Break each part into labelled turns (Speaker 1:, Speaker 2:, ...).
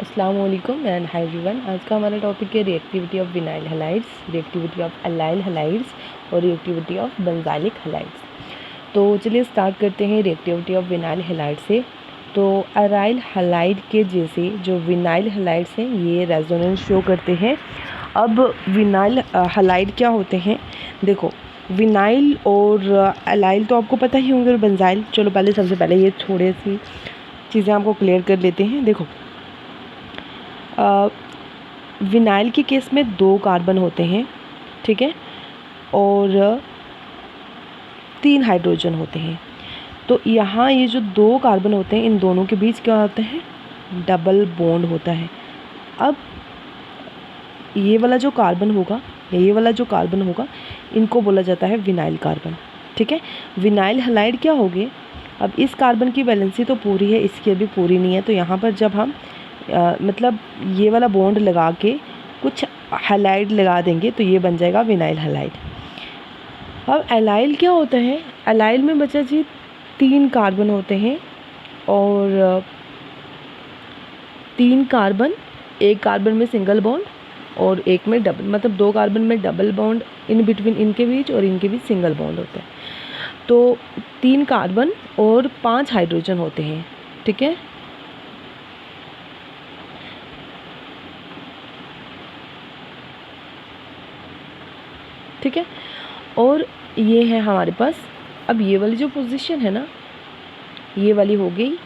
Speaker 1: अस्सलाम वालेकुम and hi everyone. आज का हमारा टॉपिक है reactivity of vinyl halides, reactivity of allyl halides और रिएक्टिविटी ऑफ बेंजाइलिक हैलाइड्स। तो चलिए स्टार्ट करते हैं रिएक्टिविटी ऑफ विनाइल हैलाइड से। तो अराइल हैलाइड के जैसे जो विनाइल हैलाइड्स हैं ये रेजोनेंस शो करते हैं। अब विनाइल हैलाइड क्या होते हैं, देखो विनाइल और अलाइल तो आपको पता ही होंगे, और बेंजाइल। चलो पहले सबसे पहले ये थोड़ी सी चीज़ें आपको क्लियर कर लेते हैं। देखो विनाइल के केस में 2 कार्बन होते हैं, ठीक है, और 3 हाइड्रोजन होते हैं। तो यहाँ ये जो 2 कार्बन होते हैं इन दोनों के बीच क्या होता है, डबल बॉन्ड होता है। अब ये वाला जो कार्बन होगा या ये वाला जो कार्बन होगा इनको बोला जाता है विनाइल कार्बन, ठीक है। विनाइल हैलाइड क्या होगे, अब इस कार्बन की वैलेंसी तो पूरी है, इसकी अभी पूरी नहीं है। तो यहाँ पर जब हम मतलब ये वाला बॉन्ड लगा के कुछ हैलाइड लगा देंगे तो ये बन जाएगा विनाइल हैलाइड। अब एलाइल क्या होता है, एलाइल में बचा जी 3 कार्बन होते हैं और 3 कार्बन, एक कार्बन में सिंगल बॉन्ड और एक में डबल, मतलब 2 कार्बन में डबल बॉन्ड इन बिटवीन इनके बीच और इनके बीच सिंगल बॉन्ड होता है। तो 3 कार्बन और 5 हाइड्रोजन होते हैं, ठीक है। ठीक है, और ये है हमारे पास। अब ये वाली जो पोजीशन है ना, ये वाली हो गई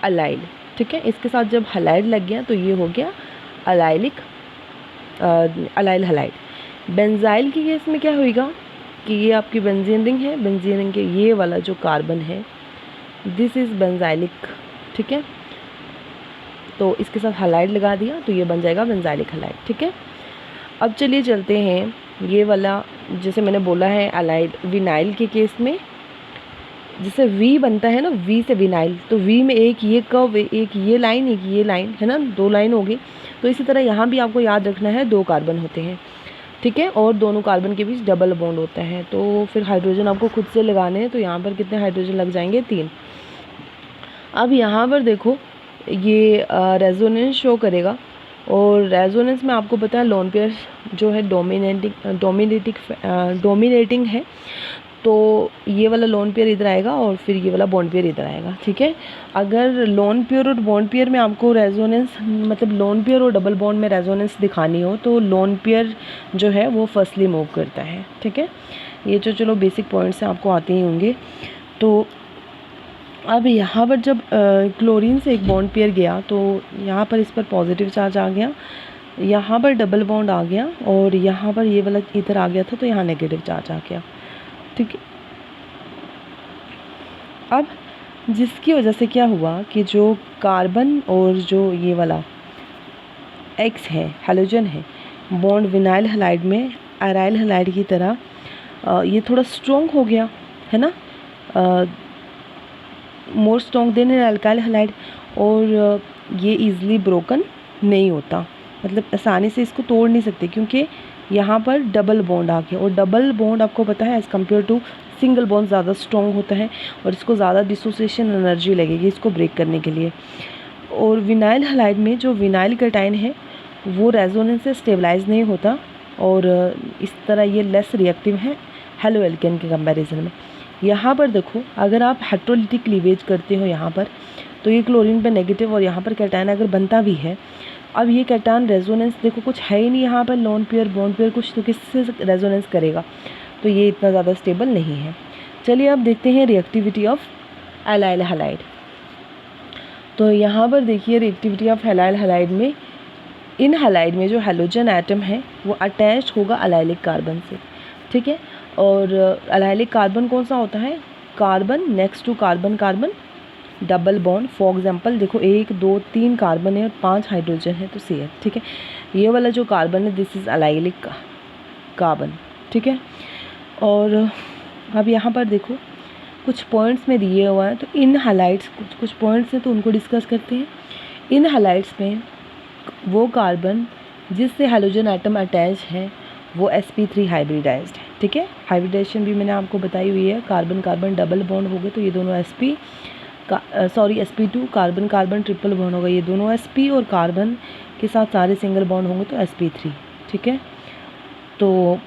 Speaker 1: अलाइल, ठीक है। इसके साथ जब हैलाइड लग गया तो ये हो गया अलाइल हैलाइड। बेंजाइल के केस में क्या होगा कि ये आपकी बेंजीन रिंग है, बेंजीन रिंग के ये वाला जो कार्बन है दिस इज़ बेंजाइलिक, ठीक है। तो इसके साथ हैलाइड लगा दिया तो ये बन जाएगा बेंजाइलिक हैलाइड, ठीक है। अब चलिए चलते हैं ये वाला, जैसे मैंने बोला है अलाइड विनाइल के केस में जैसे वी बनता है ना, वी से विनाइल, तो वी में एक ये कर्व, एक ये लाइन, एक ये लाइन है ना, 2 लाइन हो गई। तो इसी तरह यहाँ भी आपको याद रखना है 2 कार्बन होते हैं, ठीक है, और दोनों कार्बन के बीच डबल बॉन्ड होता है। तो फिर हाइड्रोजन आपको खुद से लगाने हैं, तो यहाँ पर कितने हाइड्रोजन लग जाएंगे, 3। अब यहाँ पर देखो ये रेजोनेंस शो करेगा, और रेजोनेंस में आपको पता है लोन पेयर जो है डोमिनेटिंग है। तो ये वाला लोन पेयर इधर आएगा और फिर ये वाला बॉन्ड पेयर इधर आएगा, ठीक है। अगर लोन पेयर और बॉन्ड पेयर में आपको रेजोनेंस, मतलब लोन पेयर और डबल बॉन्ड में रेजोनेंस दिखानी हो तो लोन पेयर जो है वो फर्स्टली मूव करता है, ठीक है। ये जो चलो बेसिक पॉइंट्स हैं आपको आते ही होंगे। तो अब यहाँ पर जब क्लोरीन से एक बॉन्ड पेयर गया तो यहाँ पर इस पर पॉजिटिव चार्ज आ गया, यहाँ पर डबल बॉन्ड आ गया, और यहाँ पर ये वाला इधर आ गया था तो यहाँ नेगेटिव चार्ज आ गया, ठीक है। अब जिसकी वजह से क्या हुआ कि जो कार्बन और जो ये वाला एक्स है, हैलोजन है, बॉन्ड विनाइल हैलाइड में अराइल हैलाइड की तरह ये थोड़ा स्ट्रॉन्ग हो गया है ना, more strong than alkyl halide, और ये इजीली ब्रोकन नहीं होता, मतलब आसानी से इसको तोड़ नहीं सकते क्योंकि यहाँ पर डबल बॉन्ड आ गया। और डबल बॉन्ड आपको पता है as compare to single bond ज़्यादा स्ट्रॉन्ग होता है और इसको ज़्यादा डिसोसिएशन एनर्जी लगेगी इसको ब्रेक करने के लिए। और विनाइल हैलाइड में जो विनाइल कैटायन है वो रेजोनेंस से स्टेबलाइज नहीं होता, और इस तरह ये लेस रिएक्टिव है हेलो एल्केन के कंपैरिजन में। यहाँ पर देखो अगर आप हेट्रोलिटिक क्लीवेज करते हो यहाँ पर, तो ये क्लोरीन पे नेगेटिव और यहाँ पर कैटायन अगर बनता भी है, अब ये कैटायन रेजोनेंस देखो कुछ है ही नहीं यहाँ पर, लोन पेयर बॉन्ड पेयर कुछ, तो किससे रेजोनेंस करेगा, तो ये इतना ज़्यादा स्टेबल नहीं है। चलिए अब देखते हैं रिएक्टिविटी ऑफ अलाइल हैलाइड। तो यहाँ पर देखिए रिएक्टिविटी ऑफ अलाइल हैलाइड में, इन हैलाइड में जो हैलोजन एटम है वो अटैच होगा अलाइलिक कार्बन से, ठीक है। और अलाइलिक कार्बन कौन सा होता है, carbon next to carbon carbon double bond. For example देखो 1 2 3 कार्बन है और 5 हाइड्रोजन है तो CH, ठीक है। ये वाला जो कार्बन है दिस इज़ अलाइलिक कार्बन, ठीक है। और अब यहाँ पर देखो कुछ पॉइंट्स में दिए हुआ है, तो इन हैलाइड्स कुछ पॉइंट्स हैं तो उनको डिस्कस करते हैं। इन हैलाइड्स में वो कार्बन जिससे हैलोजन एटम अटैच है वो sp3 हाइब्रिडाइज्ड है, ठीक है। हाइब्रिडाइजेशन भी मैंने आपको बताई हुई है, कार्बन कार्बन डबल बॉन्ड हो गए तो ये दोनों sp2 carbon carbon triple bond होगा, ये दोनों sp और कार्बन के साथ सारे सिंगल बॉन्ड होंगे तो sp3, ठीक है। तो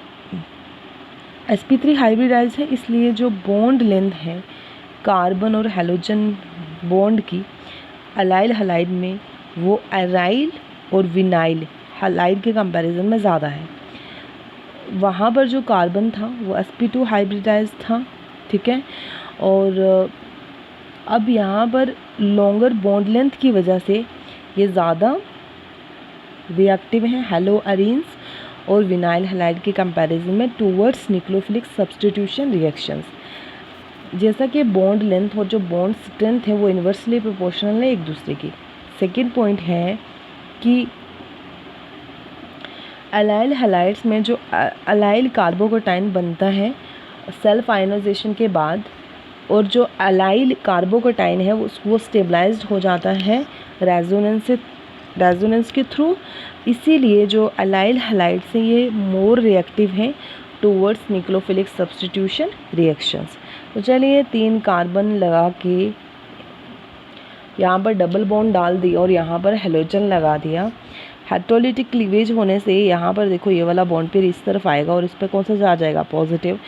Speaker 1: sp3 हाइब्रिडाइज है, इसलिए जो बॉन्ड लेंथ है कार्बन और हेलोजन बॉन्ड की अलाइल हलाइड में वो एराइल और विनाइल हलाइड के कंपैरिजन में ज़्यादा है। वहाँ पर जो कार्बन था वो sp2 हाइब्रिडाइज था, ठीक है। और अब यहाँ पर लॉन्गर बॉन्ड लेंथ की वजह से ये ज़्यादा रिएक्टिव हैं हेलो अरीन्स और विनाइल हलाइड के कंपैरिजन में टूवर्ड्स न्यूक्लियोफिलिक सब्स्टिट्यूशन रिएक्शंस। जैसा कि बॉन्ड लेंथ और जो बॉन्ड स्ट्रेंथ है वो इन्वर्सली प्रोपोर्शनल है एक दूसरे की। सेकेंड पॉइंट है कि अलाइल हलाइड्स में जो अलाइल कार्बोकेटाइन बनता है सेल्फ आयनाइजेशन के बाद, और जो अलाइल कार्बोकेटाइन है वो स्टेबलाइज्ड हो जाता है रेजोनेंस के थ्रू। इसीलिए जो अलाइल हलाइड्स हैं ये मोर रिएक्टिव हैं टूवर्ड्स न्यूक्लियोफिलिक सब्स्टिट्यूशन रिएक्शंस। तो चलिए 3 कार्बन लगा के यहाँ पर डबल बॉन्ड डाल दी और यहाँ पर हेलोजन लगा दिया। हेटेरोलिटिक क्लीवेज होने से यहाँ पर देखो ये वाला बॉन्ड पेयर इस तरफ आएगा और इस पर कौन सा चार्ज आएगा, पॉजिटिव।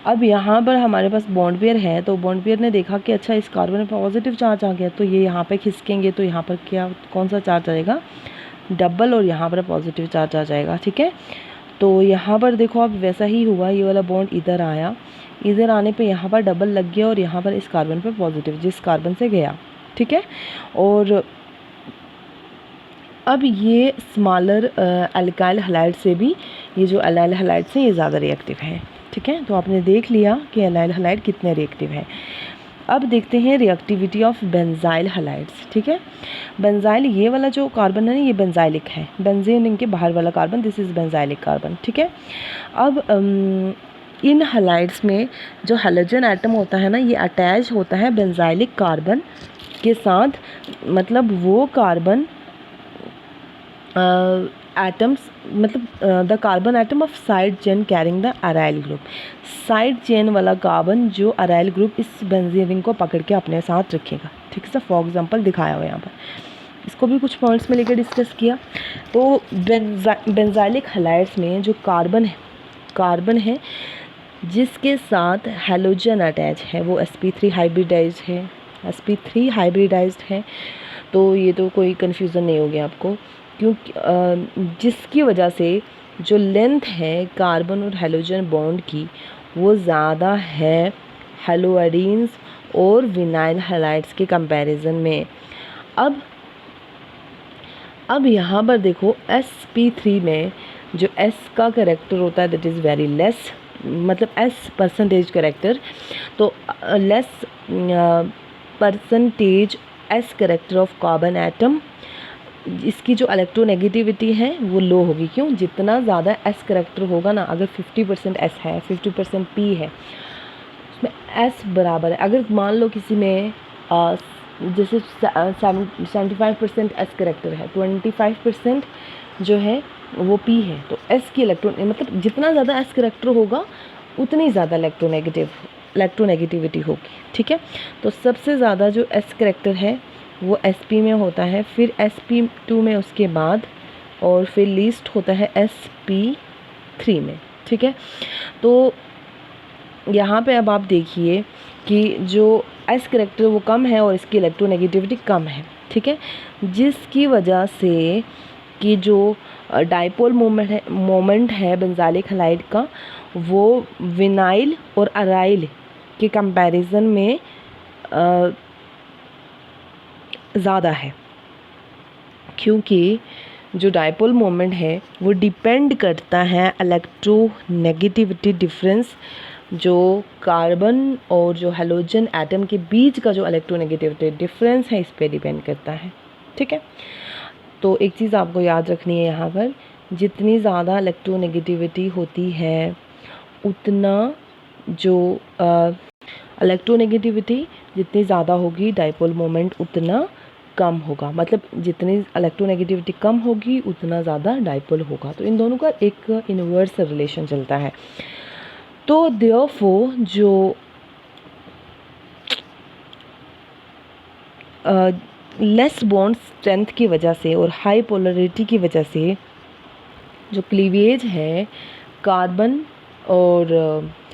Speaker 1: अब यहाँ पर हमारे पास बॉन्ड पेयर है तो बॉन्ड पेयर ने देखा कि अच्छा इस कार्बन में पॉजिटिव चार्ज आ गया, तो ये यहाँ पे खिसकेंगे तो यहाँ पर क्या कौन सा चार्ज आएगा, डबल, और यहाँ पर पॉजिटिव चार्ज आ जाएगा, ठीक है। तो यहाँ पर देखो अब वैसा ही हुआ, ये वाला बॉन्ड इधर आया, इधर आने पे यहाँ पर डबल लग गया और यहाँ पर इस कार्बन पे पॉजिटिव जिस कार्बन से गया, ठीक है। और अब ये स्मॉलर अल्काइल हलाइड से भी ये जो अलाइल हलाइड से ये ज़्यादा रिएक्टिव है, ठीक है। तो आपने देख लिया कि अलाइल हलाइड कितने रिएक्टिव है। अब देखते हैं रिएक्टिविटी ऑफ बेंजाइल हलाइड्स, ठीक है। बेंजाइल ये वाला जो कार्बन है ना ये बेंजाइलिक है, बेंजीन रिंग के बाहर वाला carbon, this is benzylic carbon, ठीक है। अब इन हलाइड्स में जो हेलोजन एटम होता है ना ये अटैच होता है बेंजाइलिक कार्बन के साथ, मतलब वो कार्बन एटम्स मतलब the carbon atom of side chain carrying the aryl group, side chain वाला कार्बन जो अराइल ग्रुप इस बेंजीन रिंग को पकड़ के अपने साथ रखेगा, ठीक है। फॉर एग्जांपल दिखाया हुआ यहाँ पर, इसको भी कुछ पॉइंट्स में लेकर डिस्कस किया। तो बेंजाइलिक हलाइड्स में जो कार्बन है जिसके साथ हेलोजन अटैच है वो sp3 हाइब्रिडाइज्ड है। तो ये तो कोई कन्फ्यूज़न नहीं हो गया आपको, क्योंकि जिसकी वजह से जो लेंथ है कार्बन और हेलोजन बॉन्ड की वो ज़्यादा है हेलोअरीन्स और विनाइल हलाइड्स के कंपैरिजन में। अब यहाँ पर देखो sp3 में जो s का कैरेक्टर होता है दैट इज़ वेरी लेस, मतलब s परसेंटेज कैरेक्टर, तो less percentage s character of carbon atom, इसकी जो इलेक्ट्रोनेगेटिविटी है वो लो होगी। क्यों, जितना ज़्यादा s कैरेक्टर होगा ना, अगर 50% s है 50% p है, उसमें s बराबर है। अगर मान लो किसी में जैसे 75% s कैरेक्टर है, 25% जो है वो p है, तो s की मतलब जितना ज़्यादा s कैरेक्टर होगा उतनी ज़्यादा इलेक्ट्रोनेगेटिविटी होगी, ठीक है। तो सबसे ज़्यादा जो s कैरेक्टर है वो sp में होता है, फिर sp2 में उसके बाद, और फिर लीस्ट होता है sp3 में, ठीक है। तो यहाँ पे अब आप देखिए कि जो s कैरेक्टर वो कम है और इसकी इलेक्ट्रोनेगेटिविटी कम है, ठीक है, जिसकी वजह से कि जो डाइपोल मोमेंट है बेंजाइलिक हलाइड का वो विनाइल और अराइल के कंपैरिजन में ज़्यादा है, क्योंकि जो डाइपोल मोमेंट है वो डिपेंड करता है इलेक्ट्रोनेगेटिविटी डिफरेंस, जो कार्बन और जो हेलोजन एटम के बीच का जो इलेक्ट्रोनेगेटिविटी डिफरेंस है इस पे डिपेंड करता है, ठीक है। तो एक चीज़ आपको याद रखनी है यहाँ पर, जितनी ज़्यादा इलेक्ट्रोनेगेटिविटी होती है उतना जो इलेक्ट्रोनेगेटिविटी जितनी ज़्यादा होगी डाइपोल मोमेंट उतना कम होगा, मतलब जितनी इलेक्ट्रोनेगेटिविटी कम होगी उतना ज़्यादा डाइपोल होगा। तो इन दोनों का एक इनवर्स रिलेशन चलता है। तो देयरफॉर जो लेस बॉन्ड स्ट्रेंथ की वजह से और हाई पोलरिटी की वजह से जो क्लीवेज है कार्बन और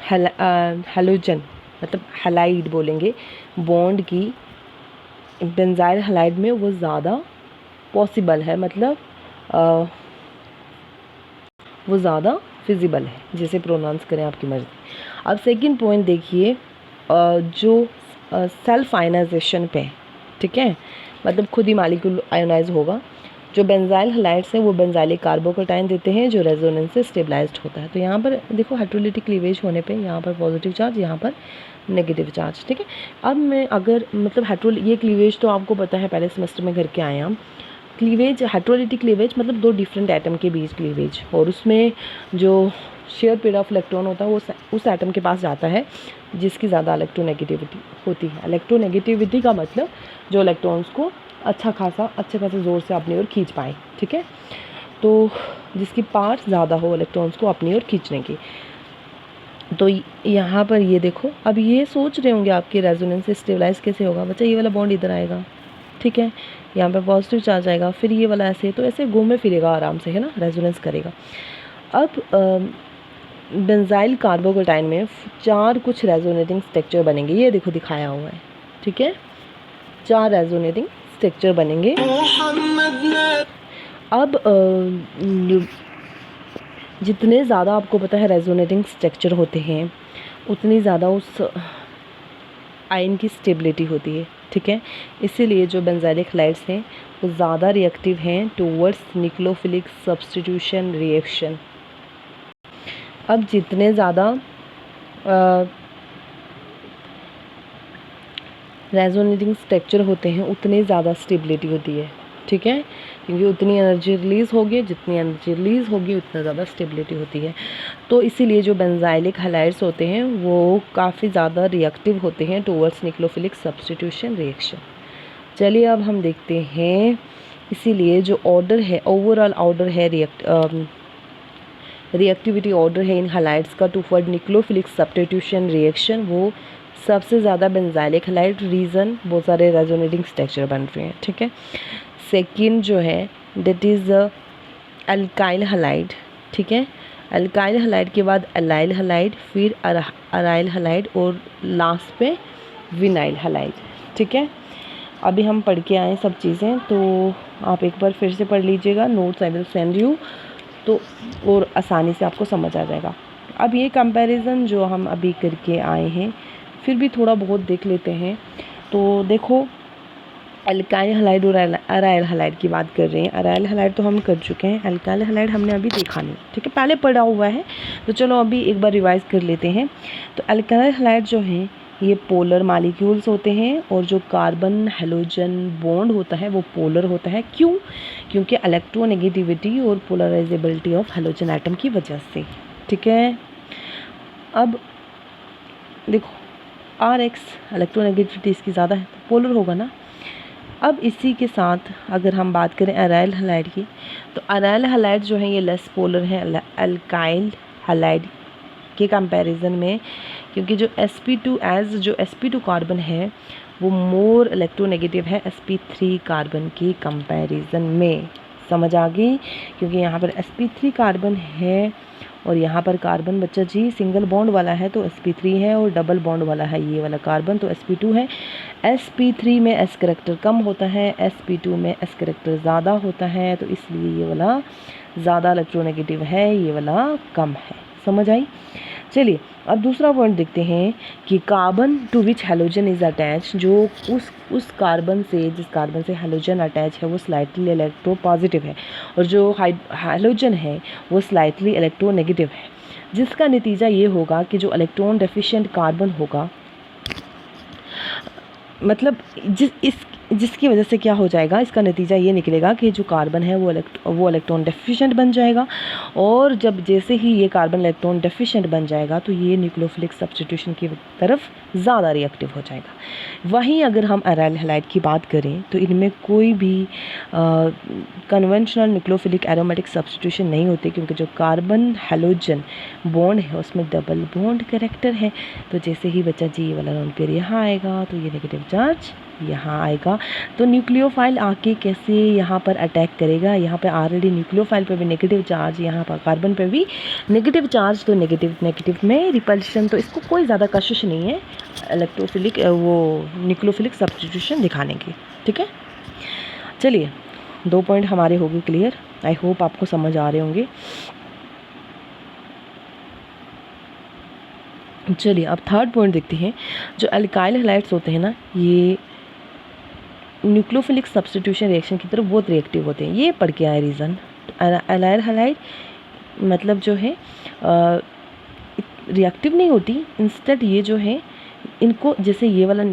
Speaker 1: हैलोजन मतलब हैलाइड बोलेंगे बॉन्ड की बेंजाइल हैलाइड में वो ज़्यादा पॉसिबल है, मतलब वो ज़्यादा फिजिबल है, जैसे प्रोनाउंस करें आपकी मर्ज़ी। अब सेकंड पॉइंट देखिए, जो सेल्फ आयनाइजेशन पे, ठीक है, मतलब खुद ही मॉलिक्यूल आयोनाइज होगा। जो बेंजाइल हैलाइड्स हैं वो बेंजाइलिक कार्बोकैटायन देते हैं जो रेजोनेंस से स्टेबलाइज्ड होता है। तो यहाँ पर देखो हाइड्रोलिटिक क्लीवेज होने पे यहाँ पर पॉजिटिव चार्ज, यहाँ पर नेगेटिव चार्ज, ठीक है। अब मैं अगर मतलब ये क्लीवेज तो आपको पता है, पहले सेमेस्टर में घर के आए हम। क्लीवेज हाइड्रोलिटिक क्लीवेज मतलब दो डिफरेंट एटम के बीच क्लीवेज, और उसमें जो शेयर पेयर ऑफ इलेक्ट्रॉन होता है वो उस एटम के पास जाता है जिसकी ज़्यादा इलेक्ट्रोनेगेटिविटी होती है। इलेक्ट्रोनेगेटिविटी का मतलब जो इलेक्ट्रॉन्स को अच्छे खासे ज़ोर से अपनी ओर खींच पाए, ठीक है, तो जिसकी पावर ज़्यादा हो इलेक्ट्रॉन्स को अपनी ओर खींचने की। तो यहाँ पर ये देखो, अब ये सोच रहे होंगे आपके रेजोनेंस से स्टेबलाइज कैसे होगा बच्चा, ये वाला बॉन्ड इधर आएगा, ठीक है, यहाँ पर पॉजिटिव चार्ज आएगा, फिर ये वाला ऐसे, तो ऐसे घूमे फिरेगा आराम से, है ना, रेजोनेंस करेगा। अब बेंजाइल कार्बोकैटायन में 4 कुछ रेजोनेटिंग स्ट्रक्चर बनेंगे, ये देखो दिखाया हुआ है, ठीक है, 4 रेजोनेटिंग स्ट्रक्चर बनेंगे। अब जितने ज़्यादा आपको पता है रेजोनेटिंग स्ट्रक्चर होते हैं उतनी ज़्यादा उस आयन की स्टेबिलिटी होती है, ठीक है। इसीलिए जो बेंजाइलिक हैलाइड्स हैं वो ज़्यादा रिएक्टिव हैं टूवर्ड्स न्यूक्लियोफिलिक सब्स्टिट्यूशन रिएक्शन। अब जितने ज़्यादा रेजोनेटिंग स्ट्रक्चर होते हैं उतनी ज़्यादा स्टेबिलिटी होती है, ठीक है, क्योंकि उतनी एनर्जी रिलीज़ होगी, जितनी एनर्जी रिलीज़ होगी उतना ज़्यादा स्टेबिलिटी होती है। तो इसीलिए जो बेंजाइलिक हैलाइड्स होते हैं वो काफ़ी ज़्यादा रिएक्टिव होते हैं टूवर्ड्स न्यूक्लियोफिलिक सब्स्टिट्यूशन रिएक्शन। चलिए अब हम देखते हैं, इसीलिए जो ऑर्डर है, ओवरऑल ऑर्डर है रिएक्टिविटी ऑर्डर है इन हैलाइड्स का टूवर्ड न्यूक्लियोफिलिक सब्स्टिट्यूशन रिएक्शन, वो सबसे ज़्यादा बेंजाइलिक हैलाइड, रीज़न बहुत सारे रेजोनेटिंग स्ट्रक्चर बन रहे हैं, ठीक है। सेकंड जो है दैट इज़ अल्काइल हैलाइड, ठीक है, अल्काइल हैलाइड के बाद अलाइल हैलाइड, फिर अराइल हैलाइड और लास्ट पे विनाइल हैलाइड, ठीक है। अभी हम पढ़ के आए सब चीज़ें, तो आप एक बार फिर से पढ़ लीजिएगा, notes I will send you, तो और आसानी से आपको समझ आ जाएगा। अब ये कंपैरिजन जो हम अभी करके आए हैं फिर भी थोड़ा बहुत देख लेते हैं। तो देखो अल्काइल हैलाइड और अराइल हैलाइड की बात कर रहे हैं। अराइल हैलाइड तो हम कर चुके हैं, अल्काइल हैलाइड हमने अभी देखा नहीं, ठीक है, पहले पढ़ा हुआ है, तो चलो अभी एक बार रिवाइज कर लेते हैं। तो अल्काइल हैलाइड जो हैं ये पोलर मॉलिक्यूल्स होते हैं और जो कार्बन हैलोजन बॉन्ड होता है वो पोलर होता है। क्यों? क्योंकि इलेक्ट्रोनेगेटिविटी और पोलराइजेबिलिटी ऑफ हैलोजन एटम की वजह से, ठीक है। अब देखो Rx इलेक्ट्रोनेगेटिविटी इसकी ज़्यादा है तो पोलर होगा ना। अब इसी के साथ अगर हम बात करें अराइल हैलाइड की, तो अराइल हैलाइड जो है ये लेस पोलर है अल्काइल हैलाइड के कंपैरिजन में, क्योंकि जो जो sp2 कार्बन है वो मोर इलेक्ट्रोनेगेटिव है sp3 कार्बन के कंपैरिजन में। समझ आ गई? क्योंकि यहाँ पर sp3 कार्बन है और यहाँ पर कार्बन बच्चा जी सिंगल बॉन्ड वाला है तो sp3 है, और डबल बॉन्ड वाला है ये वाला कार्बन तो sp2 है। sp3 में s करेक्टर कम होता है, sp2 में s करेक्टर ज़्यादा होता है, तो इसलिए ये वाला ज़्यादा इलेक्ट्रोनेगेटिव है, ये वाला कम है। समझ आई? चलिए अब दूसरा पॉइंट देखते हैं कि carbon to which halogen is attach, जो उस कार्बन से जिस कार्बन से हैलोजन अटैच है वो स्लाइटली इलेक्ट्रो पॉजिटिव है और जो हैलोजन है वो स्लाइटली इलेक्ट्रो नेगेटिव है, जिसका नतीजा ये होगा कि जो इलेक्ट्रॉन डेफिशिएंट कार्बन होगा, मतलब जिसकी वजह से क्या हो जाएगा, इसका नतीजा ये निकलेगा कि जो कार्बन है वो इलेक्ट्रॉन डेफिशिएंट बन जाएगा, और जैसे ही ये कार्बन इलेक्ट्रॉन डेफिशिएंट बन जाएगा तो ये न्यूक्लियोफिलिक सब्स्टिट्यूशन की तरफ ज़्यादा रिएक्टिव हो जाएगा। वहीं अगर हम अराइल हैलाइड की बात करें तो इनमें कोई भी कन्वेंशनल न्यूक्लियोफिलिक एरोमेटिक सब्स्टिट्यूशन नहीं होती, क्योंकि जो कार्बन हैलोजन बॉन्ड है उसमें डबल बॉन्ड कैरेक्टर है। तो जैसे ही बच्चा जी वाला लोन पेयर यहाँ आएगा तो ये नेगेटिव चार्ज यहाँ आएगा। तो न्यूक्लियोफाइल आके कैसे यहाँ पर अटैक करेगा, यहाँ पे ऑलरेडी न्यूक्लियोफाइल पे भी नेगेटिव चार्ज, यहाँ पर कार्बन पे भी नेगेटिव चार्ज, तो नेगेटिव नेगेटिव में रिपल्शन, तो इसको कोई ज़्यादा कशिश नहीं है इलेक्ट्रोफिलिक वो न्यूक्लियोफिलिक सब्स्टिट्यूशन दिखाने की। ठीक है, चलिए 2 पॉइंट हमारे हो गए क्लियर। आई होप आपको समझ आ रहे होंगे। चलिए अब थर्ड पॉइंट देखते हैं। जो अल्काइल हैलाइड्स होते हैं ना, ये न्यूक्लियोफिलिक सब्स्टिट्यूशन रिएक्शन की तरफ बहुत रिएक्टिव होते हैं। ये पढ़ के आए रीज़न। अलाइल हैलाइड मतलब जो है रिएक्टिव नहीं होती, इंस्टेड ये जो है इनको जैसे ये वाला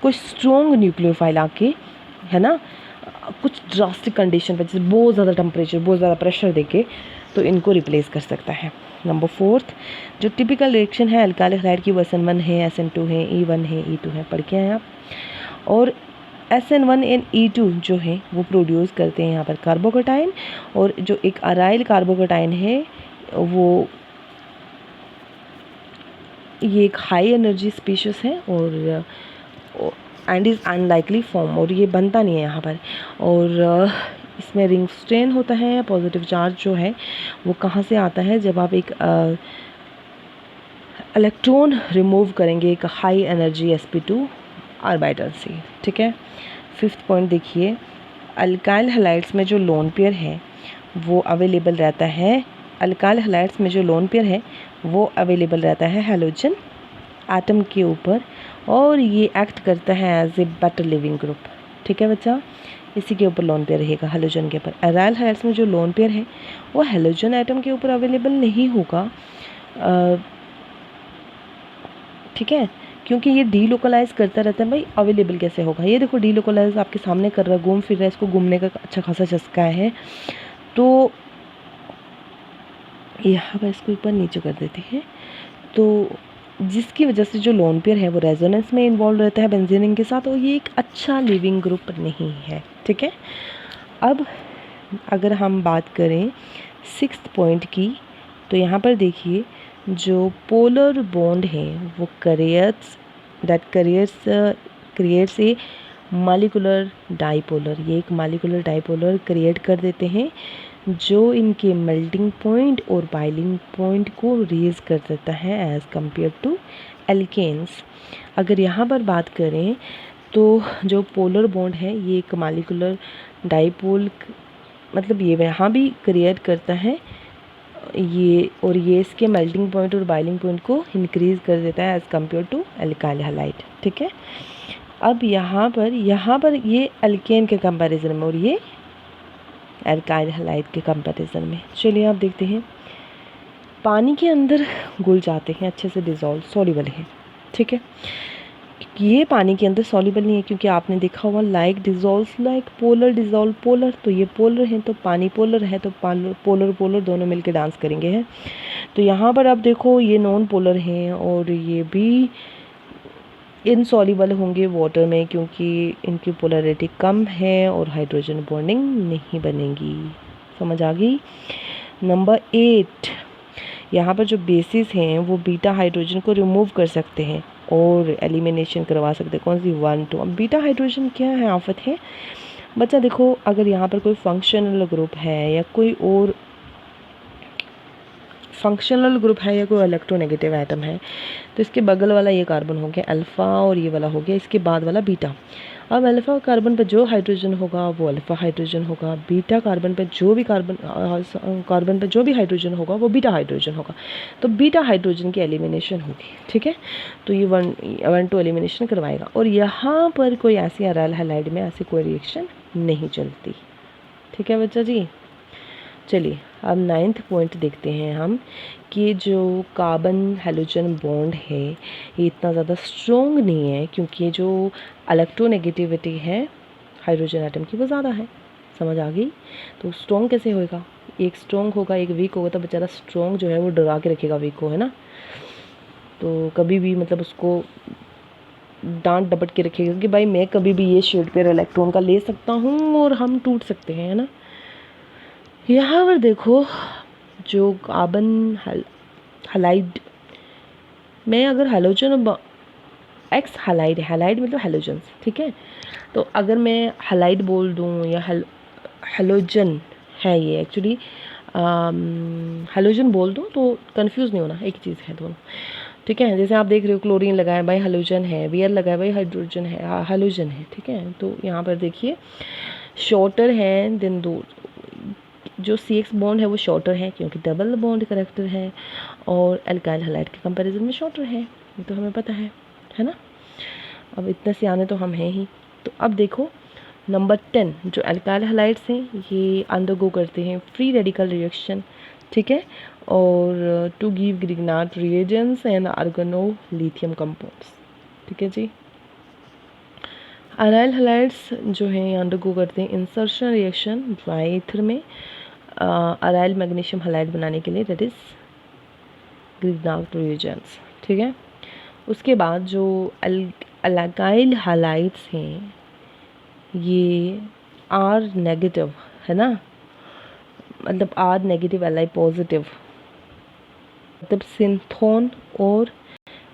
Speaker 1: कोई स्ट्रॉन्ग न्यूक्लियोफाइल आके है ना कुछ ड्रास्टिक कंडीशन पर, जैसे बहुत ज़्यादा टेम्परेचर, बहुत ज़्यादा प्रेशर देके, तो इनको रिप्लेस कर सकता है। नंबर 4 जो टिपिकल रिएक्शन है अल्काइल हैलाइड की, वो SN1 है, SN2 है, E1 है, E2 है, पढ़ के आए आप। और SN1 एंड E2 जो है वो प्रोड्यूस करते हैं यहाँ पर कार्बोकेटाइन, और जो एक अराइल कार्बोकेटाइन है वो ये एक हाई एनर्जी स्पीशीज है और एंड इज़ अनलाइकली फॉर्म, और ये बनता नहीं है यहाँ पर। और इसमें रिंग स्ट्रेन होता है। पॉजिटिव चार्ज जो है वो कहाँ से आता है, जब आप एक इलेक्ट्रॉन रिमूव करेंगे एक हाई एनर्जी sp2 ऑर्बिटल से। ठीक है, 5th पॉइंट देखिए, अल्काइल हैलाइड्स में जो लोन पेयर है वो अवेलेबल रहता है, अल्काइल हैलाइड्स में जो लोन पेयर है वो अवेलेबल रहता है हैलोजन एटम के ऊपर, और ये एक्ट करता है as a better leaving group. ठीक है बच्चा, इसी के ऊपर लोन पेयर रहेगा हैलोजन के ऊपर। अराइल हैलाइड्स में जो लोन पेयर है वो हैलोजन एटम के ऊपर अवेलेबल नहीं होगा, ठीक है, क्योंकि ये डीलोकलाइज करता रहता है। भाई अवेलेबल कैसे होगा, ये देखो डीलोकलाइज आपके सामने कर रहा है, घूम फिर रहा है, इसको घूमने का अच्छा खासा चस्का है। तो यहाँ पर इसको ऊपर नीचे कर देते हैं, तो जिसकी वजह से जो लोन पेयर है वो रेजोनेंस में इन्वॉल्व रहता है बेंजीन के साथ, और ये एक अच्छा लिविंग ग्रुप नहीं है। ठीक है, अब अगर हम बात करें 6th पॉइंट की, तो यहाँ पर देखिए जो पोलर बॉन्ड है वो क्रिएट्स ए मॉलिक्यूलर डाइपोलर, ये एक मॉलिक्यूलर डाइपोलर क्रिएट कर देते हैं जो इनके मेल्टिंग पॉइंट और बॉइलिंग पॉइंट को रेज कर देता है एज़ कम्पेयर टू एल्केन्स। अगर यहाँ पर बात करें तो जो पोलर बॉन्ड है ये एक मॉलिक्यूलर डाइपोल, मतलब ये यहाँ भी क्रिएट करता है ये, और ये इसके मेल्टिंग पॉइंट और बॉइलिंग पॉइंट को इंक्रीज़ कर देता है as compare to alkyl halide. ठीक है, अब यहाँ पर ये अल्केन के कंपैरिजन में और ये अल्काइल हैलाइड के कंपैरिजन में। चलिए आप देखते हैं, पानी के अंदर घुल जाते हैं, अच्छे से डिज़ोल्व सॉल्युबल है। ठीक है, ये पानी के अंदर सॉल्युबल नहीं है क्योंकि आपने देखा होगा like dissolves like, polar dissolve polar, तो ये पोलर है तो पानी पोलर है, तो पोलर दोनों मिलकर डांस करेंगे हैं। तो यहाँ पर आप देखो ये नॉन पोलर हैं और ये भी इनसॉल्युबल होंगे वाटर में क्योंकि इनकी पोलरिटी कम है और हाइड्रोजन बॉन्डिंग नहीं बनेगी। समझ आ गई। नंबर 8, यहाँ पर जो बेसिस हैं वो बीटा हाइड्रोजन को रिमूव कर सकते हैं और एलिमिनेशन करवा सकते हैं। कौन सी 1 2। अब बीटा हाइड्रोजन क्या है, आफत है बच्चा। देखो अगर यहाँ पर कोई फंक्शनल ग्रुप है या कोई और फंक्शनल ग्रुप है या कोई इलेक्ट्रोनेगेटिव एटम है तो इसके बगल वाला ये कार्बन हो गया अल्फ़ा और ये वाला हो गया इसके बाद वाला बीटा। अब अल्फ़ा कार्बन पर जो हाइड्रोजन होगा वो अल्फ़ा हाइड्रोजन होगा, बीटा कार्बन पर जो भी कार्बन पर जो भी हाइड्रोजन होगा वो बीटा हाइड्रोजन होगा। तो बीटा हाइड्रोजन की एलिमिनेशन होगी। ठीक है, तो ये 1 2 एलिमिनेशन करवाएगा और यहाँ पर कोई ऐसी अराइल हैलाइड में ऐसी कोई रिएक्शन नहीं चलती। ठीक है बच्चा जी। चलिए अब 9th पॉइंट देखते हैं हम कि जो कार्बन हैलोजन बॉन्ड है ये इतना ज़्यादा स्ट्रॉन्ग नहीं है क्योंकि जो इलेक्ट्रोनेगेटिविटी है हाइड्रोजन एटम की वो ज़्यादा है। समझ आ गई। तो स्ट्रॉन्ग कैसे होएगा, एक स्ट्रॉन्ग होगा एक वीक होगा, तो बेचारा स्ट्रॉन्ग जो है वो डरा के रखेगा वीक को, है ना। तो कभी भी मतलब उसको डांट डपट के रखेगा कि भाई मैं कभी भी ये शेड पेयर इलेक्ट्रॉन का ले सकता हूँ और हम टूट सकते हैं, है ना। यहाँ पर देखो जो कार्बन हैलाइड में अगर हैलोजन एक्स हैलाइड, हैलाइड मतलब हैलोजन्स, ठीक है। तो अगर मैं हैलाइड बोल दूँ या हैलोजन है ये एक्चुअली, हैलोजन बोल दूँ तो कंफ्यूज नहीं होना, एक चीज़ है दोनों, ठीक है। जैसे आप देख रहे हो क्लोरीन लगा है भाई हैलोजन है, बियर लगा है भाई हाइड्रोजन है, हैलोजन है, ठीक है। तो यहाँ पर देखिए शॉर्टर है देन दो, जो सी एक्स बॉन्ड है वो शॉर्टर है क्योंकि डबल बॉन्ड करेक्टर है, और एल्काइल हैलाइड के कंपैरिजन में शॉर्टर है, ये तो हमें पता है ना। अब इतने सियाने तो हम हैं ही। तो अब देखो नंबर 10 जो एल्काइल हैलाइड्स हैं ये अंडरगो करते हैं फ्री रेडिकल रिएक्शन, ठीक है, और to give Grignard reagents and organolithium compounds, ठीक है जी। अराइल हैलाइड्स जो हैं अंडरगो करते हैं इंसर्शन रिएक्शन ड्राई ईथर में अराइल मैग्नीशियम हैलाइड बनाने के लिए, दैट इज़ ग्रिग्नार्ड रिएजेंट्स, ठीक है। उसके बाद जो अल्काइल हैलाइड्स हैं ये आर नेगेटिव है ना, मतलब R negative L I positive, मतलब सिंथोन और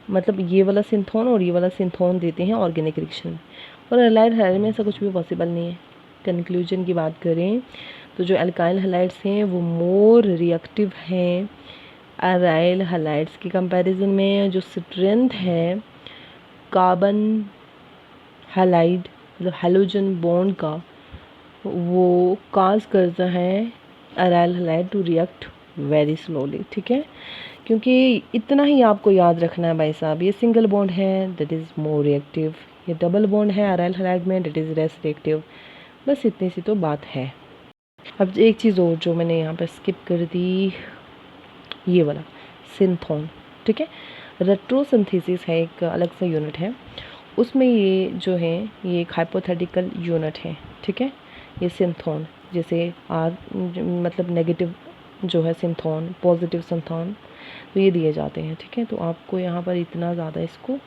Speaker 1: मतलब ये वाला सिंथोन और ये वाला सिंथोन देते हैं ऑर्गेनिक रिएक्शन में, और अलाइल हैलाइड में ऐसा कुछ भी पॉसिबल नहीं है। कंक्लूजन की बात करें तो जो अल्काइल हैलाइड्स हैं वो मोर रिएक्टिव हैं अराइल हैलाइड्स के कंपैरिजन में। जो स्ट्रेंथ है कार्बन हैलाइड मतलब हैलोजन बॉन्ड का वो काज करता है aryl halide to react very slowly, ठीक है। क्योंकि इतना ही आपको याद रखना है भाई साहब, ये सिंगल बॉन्ड है दैट इज़ मोर रिएक्टिव, ये डबल बॉन्ड है अराइल हैलाइड में दैट इज़ लेस रिएक्टिव, बस इतनी सी तो बात है। अब एक चीज़ और जो मैंने यहाँ पर स्किप कर दी, ये वाला सिंथोन, ठीक है। रेट्रोसिंथेसिस है एक अलग सा यूनिट है, उसमें ये जो है ये एक हाइपोथेटिकल यूनिट है, ठीक है। ये सिंथोन जैसे आर मतलब नेगेटिव जो है सिंथोन, पॉजिटिव सिंथोन, तो ये दिए जाते हैं, ठीक है। तो आपको यहाँ पर इतना ज़्यादा इसको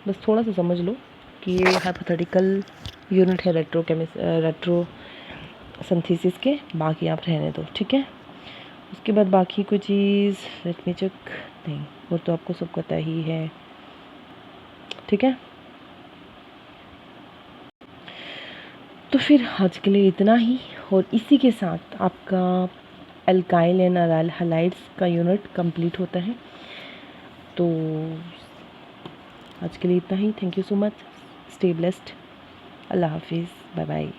Speaker 1: बस थोड़ा सा समझ लो कि ये हाइपोथेटिकल यूनिट है रेट्रो सिंथेसिस के, बाकी आप रहने दो, ठीक है। उसके बाद बाकी कोई चीज़ लेट मी चेक, नहीं वो तो आपको सब पता ही है, ठीक है। तो फिर आज के लिए इतना ही, और इसी के साथ आपका अल्काइल एंड अराइल हैलाइड्स का यूनिट कंप्लीट होता है। तो आज के लिए इतना ही, thank you so much, stay blessed, अल्लाह हाफिज़, बाय बाय।